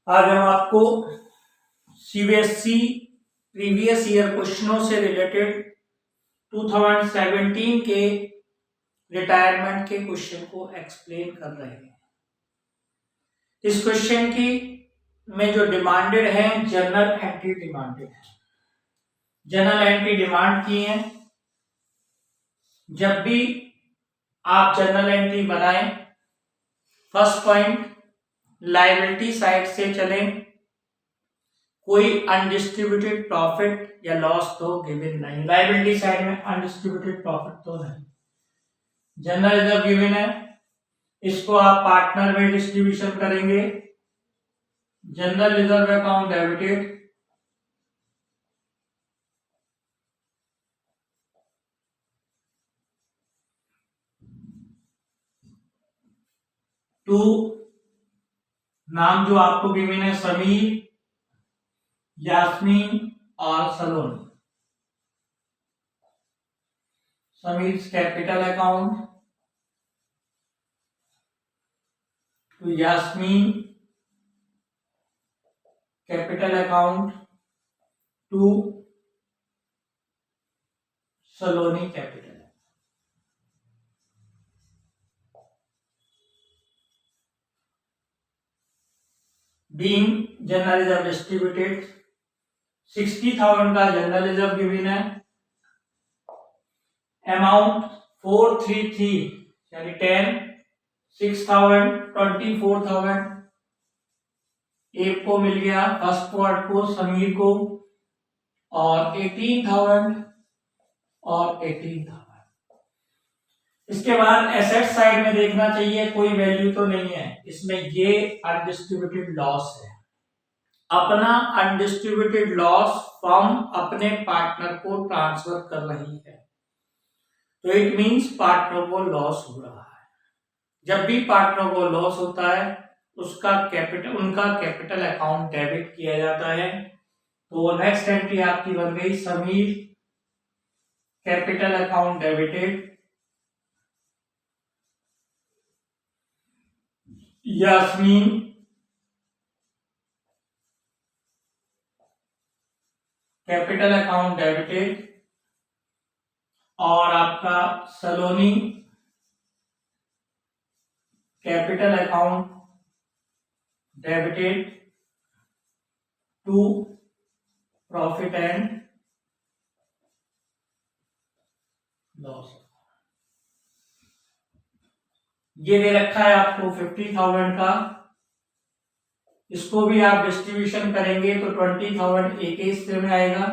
आज हम आपको सीबीएसई प्रीवियस ईयर क्वेश्चनों से रिलेटेड 2017 के रिटायरमेंट के क्वेश्चन को एक्सप्लेन कर रहे हैं। इस क्वेश्चन की में जो डिमांडेड है जनरल एंट्री डिमांडेड है। जनरल एंट्री डिमांड की है। जब भी आप जनरल एंट्री बनाएं, फर्स्ट पॉइंट लायबिलिटी साइड से चलें, कोई अनडिस्ट्रीब्यूटेड प्रॉफिट या लॉस तो गिवन नहीं। लायबिलिटी साइड में अनडिस्ट्रीब्यूटेड प्रॉफिट तो नहीं। जनरल रिजर्व गिवन है, इसको आप पार्टनर में डिस्ट्रीब्यूशन करेंगे। General reserve account debited to नाम जो आपको गिवन है समीर, यास्मीन और Saloni. Sameer capital account to Yasmin capital account to Saloni capital. Being general reserve distributed 60,000 का जनरल रिजर्व गिवन है। अमाउंट 433 यानी 10, 6,000, 24,000 एक को मिल गया, फर्स्ट पार्ट को समीर को, और 18,000 और 18,000। इसके बाद एसेट साइड में देखना चाहिए, कोई वैल्यू तो नहीं है इसमें। ये अनडिस्ट्रीब्यूटेड लॉस है। अपना अनडिस्ट्रीब्यूटेड लॉस फर्म अपने पार्टनर को ट्रांसफर कर रही है, तो इट मींस पार्टनर को लॉस हो रहा है। जब भी पार्टनर को लॉस होता है उनका कैपिटल अकाउंट डेबिट किया जाता है। तो नेक्स्ट एंट्री आपकी बन गई Sameer capital account debited, Yasmin capital account debited, और आपका Saloni capital account debited to profit and loss. ये दे रखा है आपको 50,000 का, इसको भी आप डिस्ट्रीब्यूशन करेंगे तो 20,000 एक हिस्से में आएगा।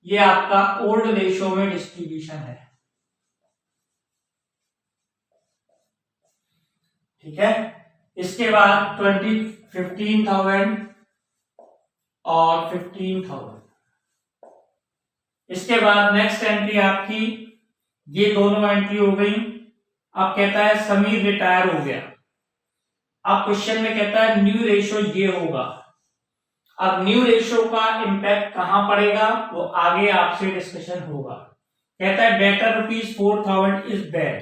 ये आपका ओल्ड रेशो में डिस्ट्रीब्यूशन है, ठीक है। इसके बाद 15,000 और 15,000। इसके बाद नेक्स्ट एंट्री आपकी, ये दोनों एंट्री हो गई। अब कहता है समीर रिटायर हो गया। अब क्वेश्चन में कहता है न्यू रेशो ये होगा। अब न्यू रेशो का इंपैक्ट कहां पड़ेगा वो आगे आपसे डिस्कशन होगा। कहता है डेटर ₹4,000 इज बैड।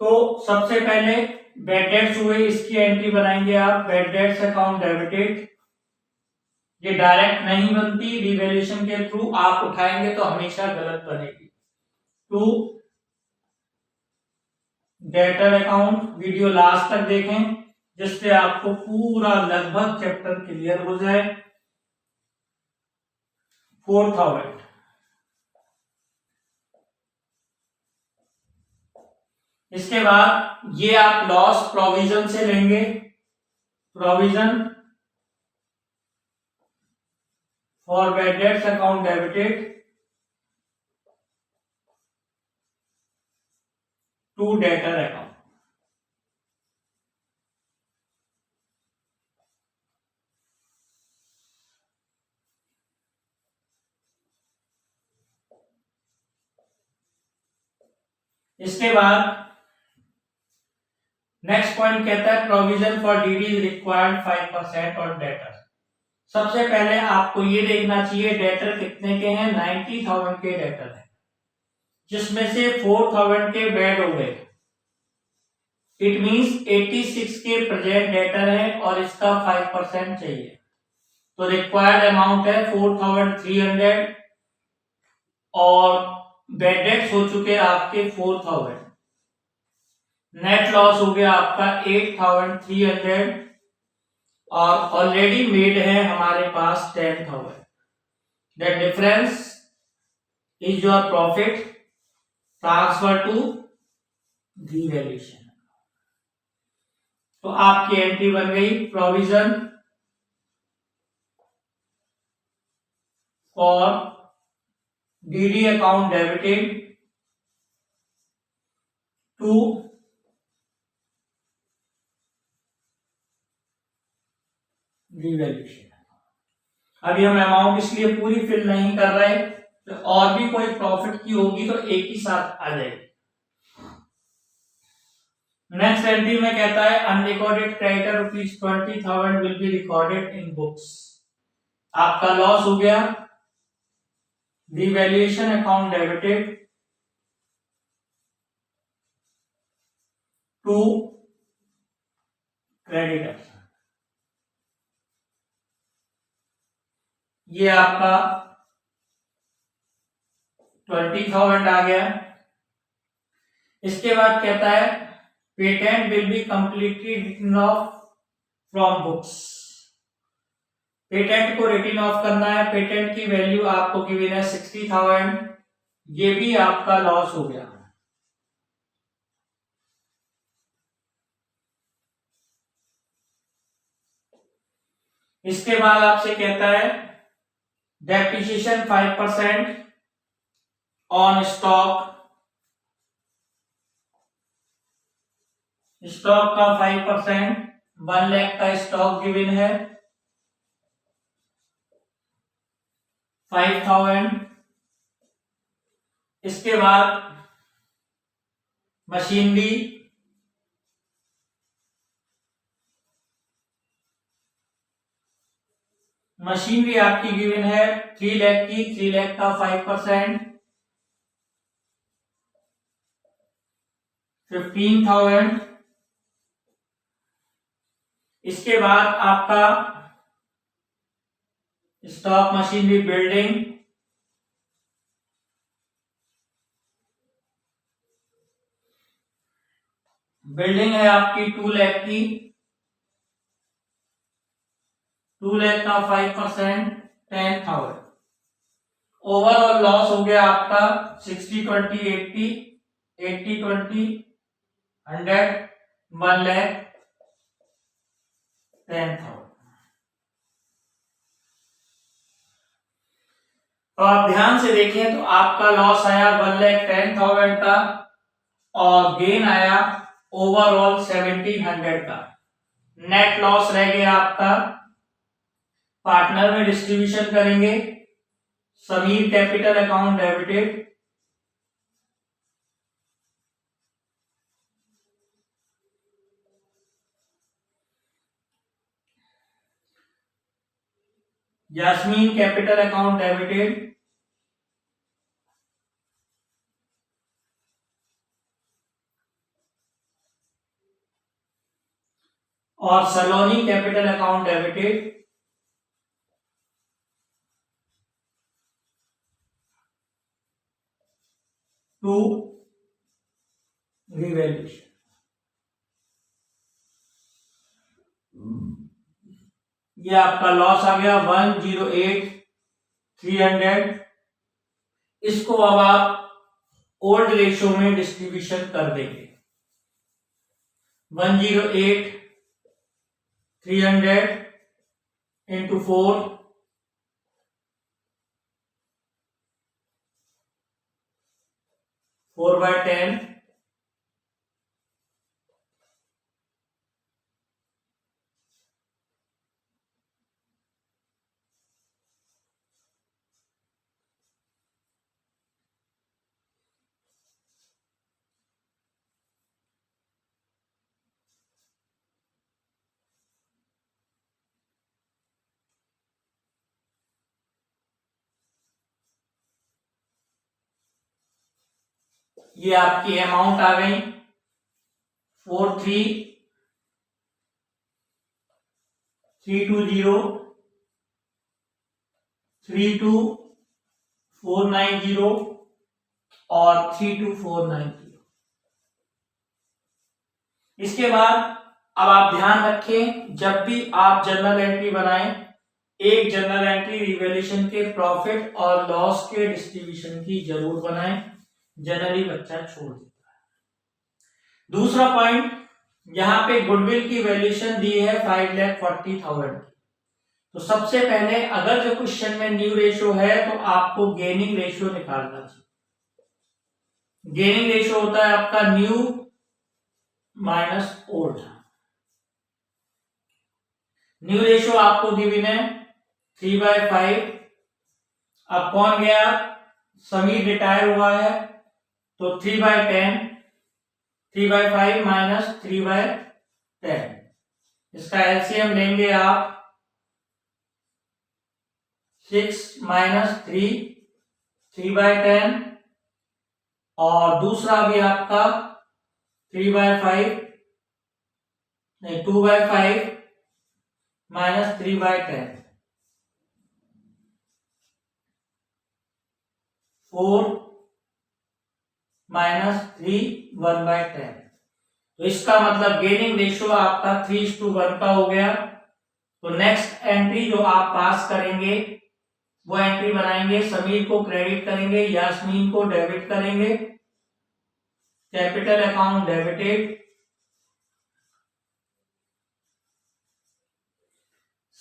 तो सबसे पहले बैड डेट्स हुए, इसकी एंट्री बनाएंगे आप। बैड डेट्स अकाउंट डेबिटेड, ये डायरेक्ट नहीं बनती, रिवैल्यूएशन के थ्रू आप उठाएंगे तो हमेशा गलत बनेगी। To debtor account, video last तक देखें जिससे आपको पूरा लगभग चैप्टर क्लियर हो जाए। 4,000। इसके बाद ये आप लॉस प्रोविजन से लेंगे। Provision for bad debts account debited to debtor account. इसके बाद नेक्स्ट पॉइंट कहता है provision for DD is required 5% on debtor. सबसे पहले आपको ये देखना चाहिए डेटर कितने के हैं। 90,000 के डेटर है, जिसमें से 4,000 के बैड हो गए। इट मीन्स 86 के प्रेजेंट डेटर है और इसका 5% चाहिए। तो रिक्वायर्ड अमाउंट है 4300 और बैड डेट्स हो चुके आपके 4000। नेट लॉस हो गया आपका 8300 और ऑलरेडी मेड है हमारे पास 10,000। The difference is your profit transfer to revaluation. तो आपकी एंट्री बन गई provision for DD account debited to revaluation. अभी हम अमाउंट इसलिए पूरी फिल नहीं कर रहे, तो और भी कोई प्रॉफिट की होगी तो एक ही साथ आ जाएगी। नेक्स्ट एंट्री में कहता है unrecorded creditor ₹20,000 will be recorded in books. आपका लॉस हो गया, revaluation account debited to creditor. ये आपका 20,000 आ गया। इसके बाद कहता है patent will be completely written off from books. Patent को रिटन ऑफ करना है। पेटेंट की वैल्यू आपको गिवन है 60,000। ये भी आपका लॉस हो गया। इसके बाद आपसे कहता है डेप्रिसिएशन 5% ऑन स्टॉक। स्टॉक का 5%, 1 लाख का स्टॉक गिवन है 5,000। इसके बाद मशीनरी आपकी गिवन है 3 लाख की। 3 लाख का 5% 15,000। इसके बाद आपका स्टॉक मशीनरी बिल्डिंग है आपकी 2 लाख की। 2 लाख का 5% 10,000। ओवरऑल लॉस हो गया आपका 60-20 80 80-20 100 1 लाख 10,000। तो आप ध्यान से देखें तो आपका लॉस आया 1,10,000 का और गेन आया ओवरऑल 1,700 का। नेट लॉस रह गया आपका। पार्टनर में डिस्ट्रीब्यूशन करेंगे। Sameer capital account debited Yasmin capital account debited और Saloni capital account debited to revaluation. ये आपका लॉस आ गया 108,300। इसको अब आप ओल्ड रेशियो में डिस्ट्रीब्यूशन कर देंगे। 108,300 इंटू 4 4/10 ये आपकी अमाउंट आ गई 43,320, 32,490 और 32,490। इसके बाद अब आप ध्यान रखें, जब भी आप जर्नल एंट्री बनाएं, एक जर्नल एंट्री रिवैल्यूएशन के प्रॉफिट और लॉस के डिस्ट्रीब्यूशन की जरूर बनाएं, जनरली बच्चा छोड़ देता है। दूसरा पॉइंट, यहां पे गुडविल की वैल्यूएशन दी है 5,40,000 की। तो सबसे पहले अगर जो क्वेश्चन में न्यू रेशियो है तो आपको गेनिंग रेशियो निकालना चाहिए। गेनिंग रेशियो होता है आपका new minus old. New ratio आपको गिवन है 3/5। अब कौन गया? समीर रिटायर हुआ है, तो 3/10, 3/5 माइनस 3/10। इसका एलसीएम लेंगे आप 6 माइनस 3, 3/10, और दूसरा भी आपका 3/5 नहीं 2/5 माइनस 3/10, 4 माइनस 3, 1/10। तो इसका मतलब गेनिंग रेशियो आपका 3:1 का हो गया। तो नेक्स्ट एंट्री जो आप पास करेंगे वो एंट्री बनाएंगे, समीर को क्रेडिट करेंगे, यास्मीन को डेबिट करेंगे, capital account debited,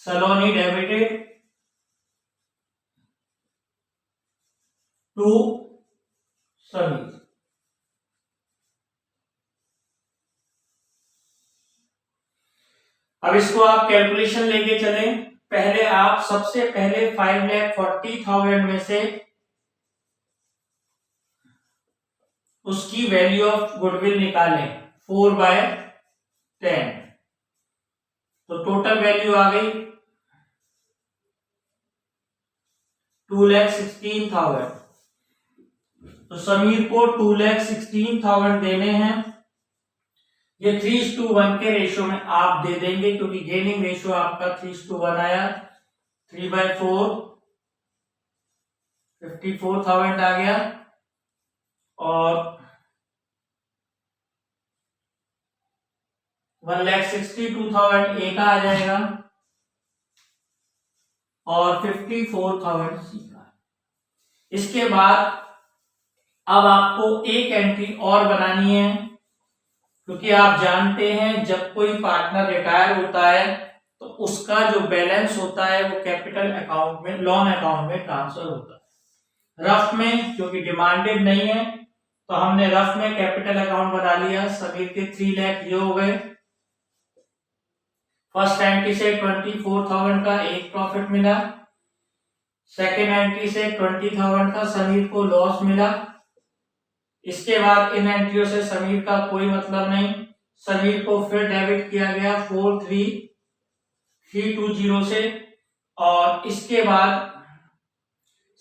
Saloni debited to Sameer. अब इसको आप कैलकुलेशन लेके चलें। पहले आप सबसे पहले 5,40,000 में से उसकी वैल्यू ऑफ गुडविल निकालें 4/10। तो टोटल वैल्यू आ गई 2,16,000। तो समीर को 2,16,000 देने हैं। ये 3:1 के रेशियो में आप दे देंगे, क्योंकि गेनिंग रेशियो आपका 3:1 आया। 3/4 54,000 आ गया, और 1,62,000 ए का आ जाएगा, और 54,000 सी का। इसके बाद अब आपको एक एंट्री और बनानी है, क्योंकि आप जानते हैं जब कोई पार्टनर रिटायर होता है तो उसका जो बैलेंस होता है वो कैपिटल अकाउंट में, लोन अकाउंट में ट्रांसफर होता है। रफ में क्योंकि डिमांडेड नहीं है तो हमने रफ में कैपिटल अकाउंट बना लिया। समीर के 3 लाख ये हो गए। फर्स्ट एंट्री से 24,000 का एक प्रॉफिट मिला, सेकेंड एंट्री से 20,000 का समीर को लॉस मिला। इसके बाद इन एंट्रियों से समीर का कोई मतलब नहीं। समीर को फिर डेबिट किया गया 43,320 से, और इसके बाद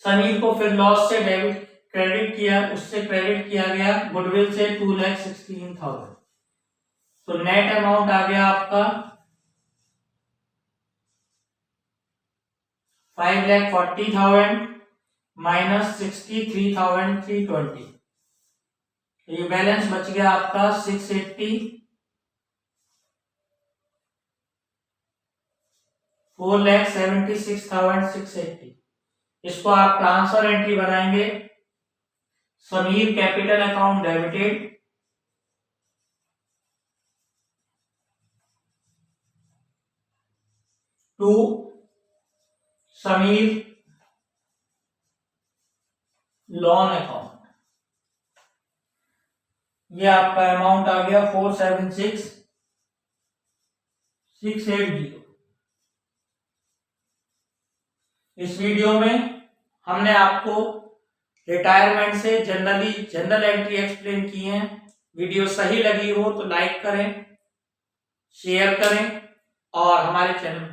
समीर को फिर लॉस से डेबिट क्रेडिट किया, उससे क्रेडिट किया गया गुडविल से 2,16,000। तो नेट अमाउंट आ गया आपका 5,40,000 माइनस 63,320। ये बैलेंस बच गया आपका 680, 4,76,680। इसको आप ट्रांसफर एंट्री बनाएंगे। Sameer capital account debited to Sameer loan account. ये आपका अमाउंट आ गया 476,680। इस वीडियो में हमने आपको रिटायरमेंट से जनरल एंट्री एक्सप्लेन की है। वीडियो सही लगी हो तो लाइक करें, शेयर करें और हमारे चैनल को